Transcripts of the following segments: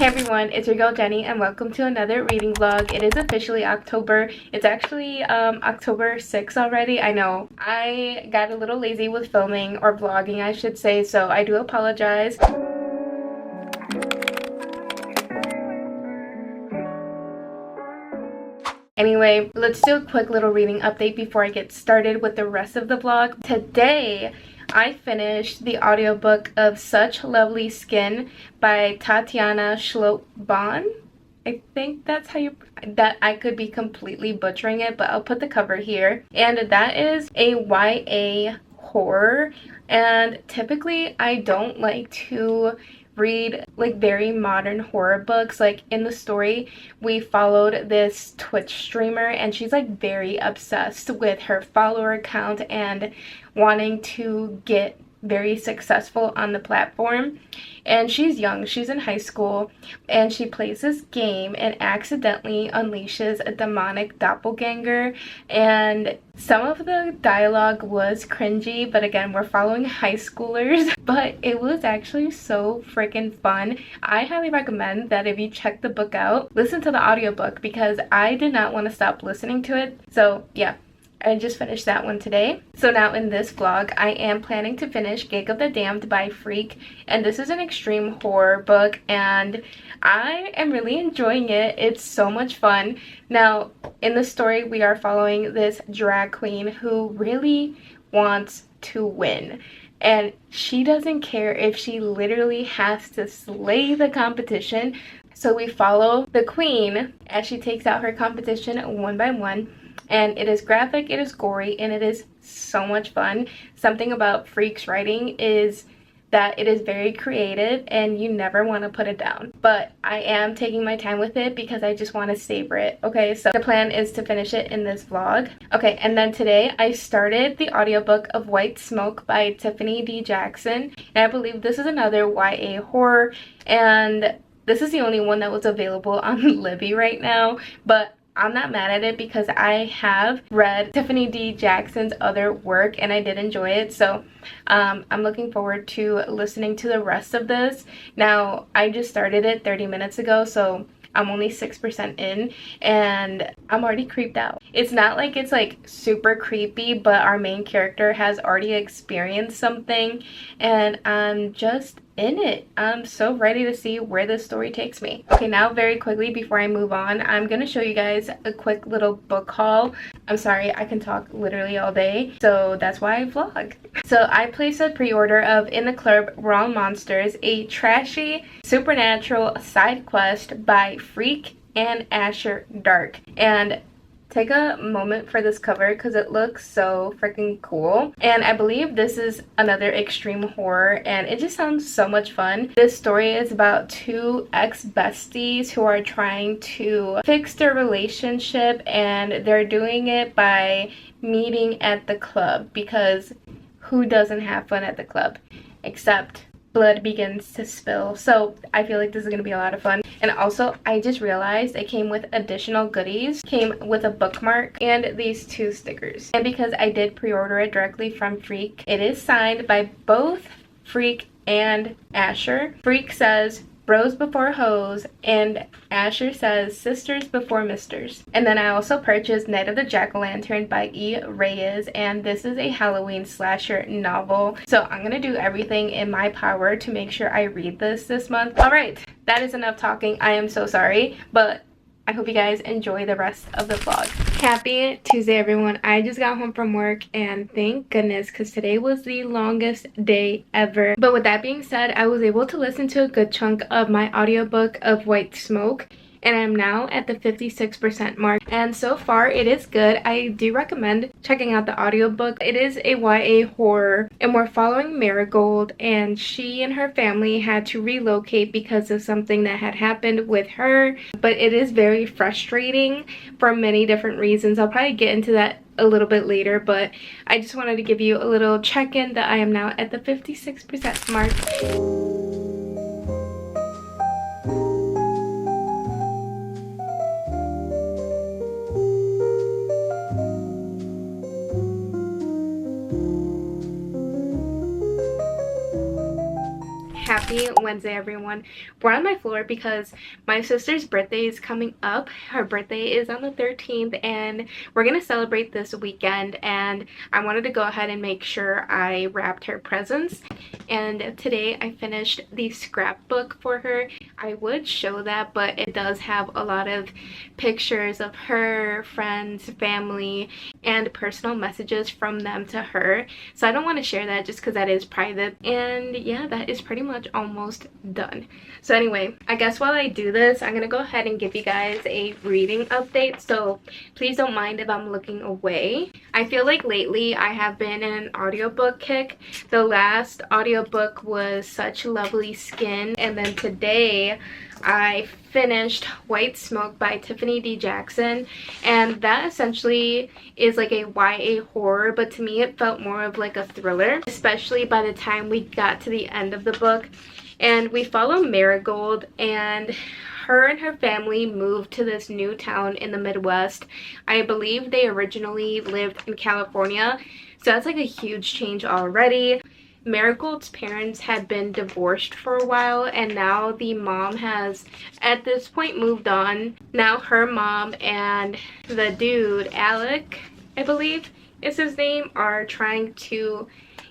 everyone, it's your girl Jenny and welcome to another reading vlog. It is officially October. It's actually October 6th already. I know I got a little lazy with filming, or vlogging I should say, so I do apologize. Anyway, let's do a quick little reading update before I get started with the rest of the vlog. Today, I finished the audiobook of Such Lovely Skin by Tatiana Schlotbahn. I think that's how that I could be completely butchering it, but I'll put the cover here. And that is a YA horror. And typically, I don't like to read like very modern horror books. Like in the story, we followed this Twitch streamer and she's like very obsessed with her follower count and wanting to get very successful on the platform. And she's young, she's in high school, and she plays this game and accidentally unleashes a demonic doppelganger. And some of the dialogue was cringy, but again, we're following high schoolers, but it was actually so freaking fun. I highly recommend that if you check the book out, listen to the audiobook because I did not want to stop listening to it. So yeah, I just finished that one today. So now in this vlog, I am planning to finish Gig of the Damned by Phrique, and this is an extreme horror book and I am really enjoying it. It's so much fun. Now in the story, we are following this drag queen who really wants to win, and she doesn't care if she literally has to slay the competition. So we follow the queen as she takes out her competition one by one. And it is graphic, it is gory, and it is so much fun. Something about Phrique's writing is that it is very creative and you never want to put it down. But I am taking my time with it because I just want to savor it. Okay, so the plan is to finish it in this vlog. Okay, and then today I started the audiobook of White Smoke by Tiffany D. Jackson. And I believe this is another YA horror, and this is the only one that was available on Libby right now. But I'm not mad at it because I have read Tiffany D. Jackson's other work and I did enjoy it. So I'm looking forward to listening to the rest of this. Now, I just started it 30 minutes ago, so I'm only 6% in and I'm already creeped out. It's not like it's like super creepy, but our main character has already experienced something and I'm just in it. I'm so ready to see where this story takes me. Okay, now very quickly before I move on, I'm gonna show you guys a quick little book haul. I'm sorry, I can talk literally all day, so that's why I vlog. So I placed a pre-order of In the Clurb Raw Monsters, a trashy supernatural side quest by Phrique and Asher Dark. And take a moment for this cover because it looks so freaking cool. And I believe this is another extreme horror and it just sounds so much fun. This story is about two ex-besties who are trying to fix their relationship, and they're doing it by meeting at the club because who doesn't have fun at the club? Except blood begins to spill. So I feel like this is going to be a lot of fun. And also, I just realized it came with additional goodies. Came with a bookmark and these two stickers. And because I did pre-order it directly from Phrique, it is signed by both Phrique and Asher. Phrique says bros before hoes, and Asher says sisters before misters. And then I also purchased Night of the Jack-o'-lantern by Reyes, and this is a Halloween slasher novel. So I'm gonna do everything in my power to make sure I read this month. All right, that is enough talking. I am so sorry, but I hope you guys enjoy the rest of the vlog. Happy Tuesday, everyone. I just got home from work and thank goodness because today was the longest day ever. But with that being said, I was able to listen to a good chunk of my audiobook of White Smoke, and I'm now at the 56% mark, and so far it is good. I do recommend checking out the audiobook. It is a YA horror, and we're following Marigold, and she and her family had to relocate because of something that had happened with her. But it is very frustrating for many different reasons. I'll probably get into that a little bit later, but I just wanted to give you a little check-in that I am now at the 56% mark. Happy Wednesday, everyone. We're on my floor because my sister's birthday is coming up. Her birthday is on the 13th and we're gonna celebrate this weekend, and I wanted to go ahead and make sure I wrapped her presents. And today I finished the scrapbook for her. I would show that, but it does have a lot of pictures of her, friends, family, and personal messages from them to her. So I don't want to share that just because that is private. And yeah, that is pretty much almost done. So anyway, I guess while I do this, I'm gonna go ahead and give you guys a reading update, so please don't mind if I'm looking away. I feel like lately I have been in an audiobook kick. The last audiobook was Such Lovely Skin, and then today I finished White Smoke by Tiffany D. Jackson, and that essentially is like a YA horror, but to me it felt more of like a thriller, especially by the time we got to the end of the book. And we follow Marigold, and her and her family moved to this new town in the Midwest. I believe they originally lived in California, so that's like a huge change already. Marigold's parents had been divorced for a while, and now the mom has at this point moved on. Now her mom and the dude, Alec, I believe is his name, are trying to,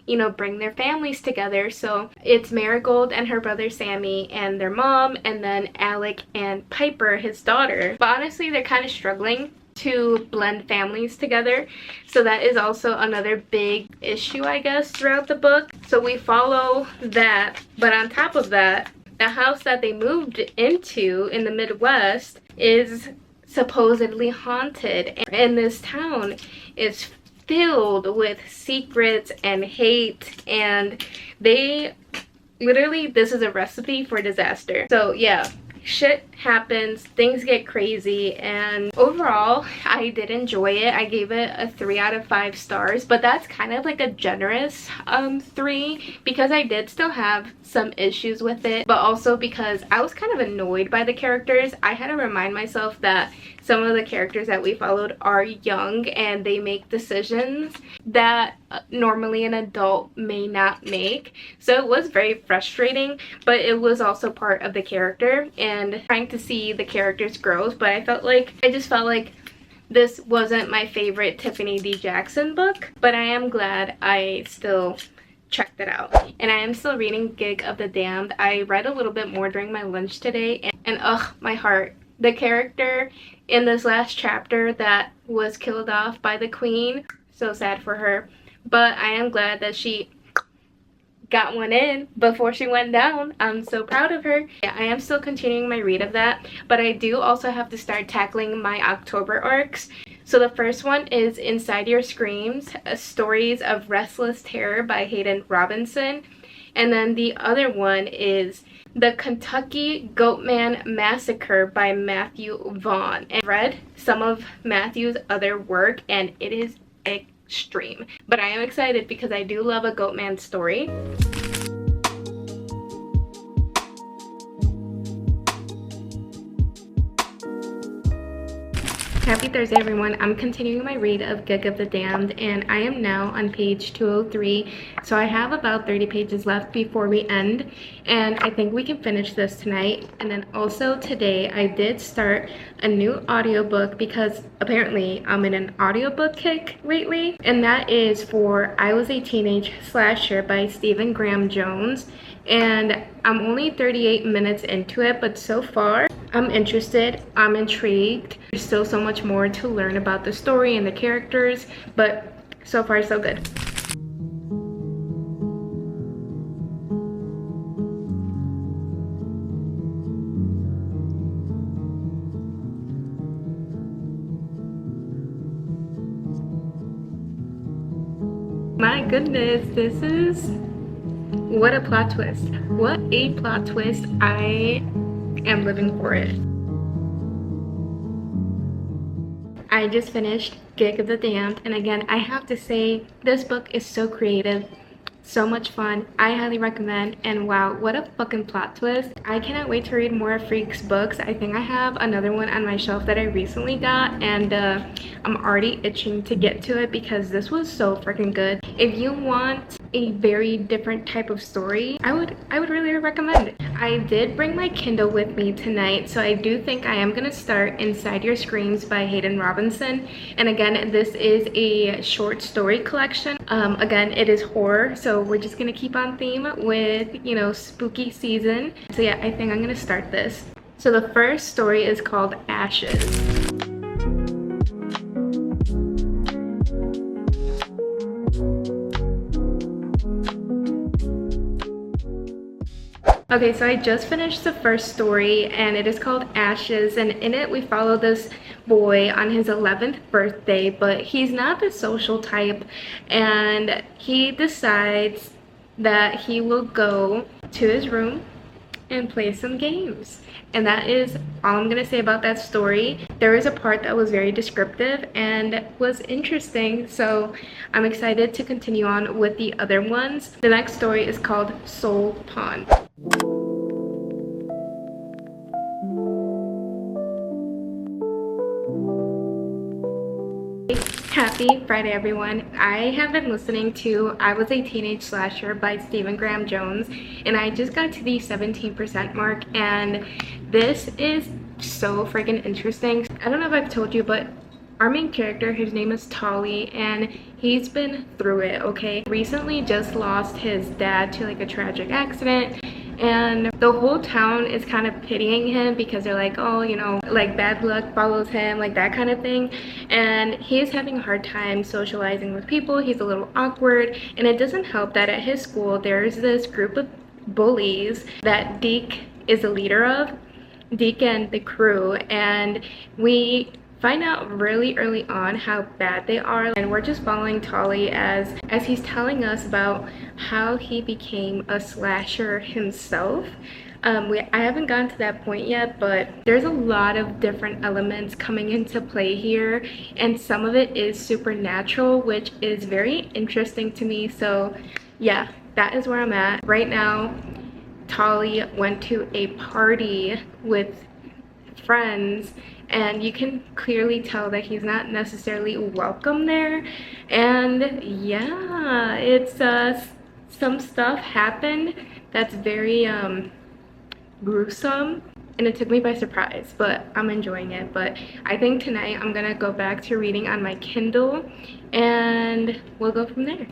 you know, bring their families together. So it's Marigold and her brother Sammy and their mom, and then Alec and Piper, his daughter. But honestly, they're kind of struggling to blend families together, so that is also another big issue, I guess, throughout the book. So we follow that, but on top of that, the house that they moved into in the Midwest is supposedly haunted, and this town is filled with secrets and hate, and they literally, this is a recipe for disaster. So yeah, shit happens, things get crazy, and overall I did enjoy it. I gave it a 3 out of 5 stars, but that's kind of like a generous 3, because I did still have some issues with it, but also because I was kind of annoyed by the characters. I had to remind myself that some of the characters that we followed are young and they make decisions that normally an adult may not make. So it was very frustrating, but it was also part of the character and trying to see the characters' growth. But I just felt like this wasn't my favorite Tiffany D. Jackson book, but I am glad I still checked it out. And I am still reading Gig of the Damned. I read a little bit more during my lunch today, and ugh, my heart. The character in this last chapter that was killed off by the queen, so sad for her, but I am glad that she got one in before she went down. I'm so proud of her. Yeah, I am still continuing my read of that, but I do also have to start tackling my October arcs. So the first one is Inside Your Screams, Stories of Restless Terror by Hayden Robinson, and then the other one is The Kentucky Goatman Massacre by Matthew Vaughn. And I read some of Matthew's other work and it is extreme, but I am excited because I do love a Goatman story. Happy Thursday, everyone. I'm continuing my read of Gig of the Damned, and I am now on page 203, so I have about 30 pages left before we end, and I think we can finish this tonight. And then also today I did start a new audiobook because apparently I'm in an audiobook kick lately, and that is for I Was a Teenage Slasher by Stephen Graham Jones. And I'm only 38 minutes into it, but so far I'm interested, I'm intrigued. There's still so much more to learn about the story and the characters, but so far so good. My goodness, this is, what a plot twist. What a plot twist. I am living for it. I just finished Gig of the Damned, and again, I have to say, this book is so creative, so much fun. I highly recommend, and wow, what a fucking plot twist. I cannot wait to read more of Phrique's books. I think I have another one on my shelf that I recently got, and I'm already itching to get to it because this was so freaking good. If you want a very different type of story, I would really recommend it. I did bring my Kindle with me tonight, so I do think I am gonna start Inside Your Screams by Hayden Robinson. And again, this is a short story collection. Again, it is horror, so we're just gonna keep on theme with, you know, spooky season. So yeah, I think I'm gonna start this. So the first story is called Ashes. Okay, so I just finished the first story and it is called Ashes, and in it we follow this boy on his 11th birthday, but he's not the social type, and he decides that he will go to his room and play some games. And that is all I'm gonna say about that story. There is a part that was very descriptive and was interesting, so I'm excited to continue on with the other ones. The next story is called Soul Pond. Happy Friday, everyone. I have been listening to I Was a Teenage Slasher by Stephen Graham Jones, and I just got to the 17% mark, and this is so freaking interesting. I don't know if I've told you, but our main character, his name is Tolly, and he's been through it, okay? Recently just lost his dad to like a tragic accident, and the whole town is kind of pitying him because they're like, oh, you know, like bad luck follows him, like that kind of thing. And he's having a hard time socializing with people. He's a little awkward, and it doesn't help that at his school there's this group of bullies that Deke is the leader of, Deke and the crew, and we find out really early on how bad they are, and we're just following Tolly as he's telling us about how he became a slasher himself. I haven't gotten to that point yet, but there's a lot of different elements coming into play here, and some of it is supernatural, which is very interesting to me. So yeah, that is where I'm at right now. Tolly went to a party with friends, and you can clearly tell that he's not necessarily welcome there. And yeah, it's some stuff happened that's very gruesome, and it took me by surprise, but I'm enjoying it. But I think tonight I'm gonna go back to reading on my Kindle, and we'll go from there.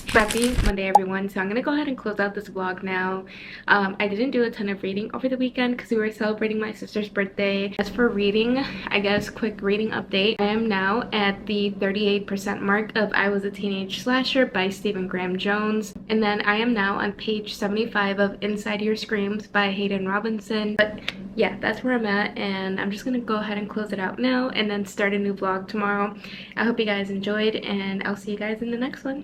Happy Monday, everyone. So I'm gonna go ahead and close out this vlog now. I didn't do a ton of reading over the weekend because we were celebrating my sister's birthday. As for reading, I guess quick reading update, I am now at the 38% mark of I Was a Teenage Slasher by Stephen Graham Jones, and then I am now on page 75 of Inside Your Screams by Hayden Robinson. But yeah, that's where I'm at, and I'm just gonna go ahead and close it out now and then start a new vlog tomorrow. I hope you guys enjoyed, and I'll see you guys in the next one.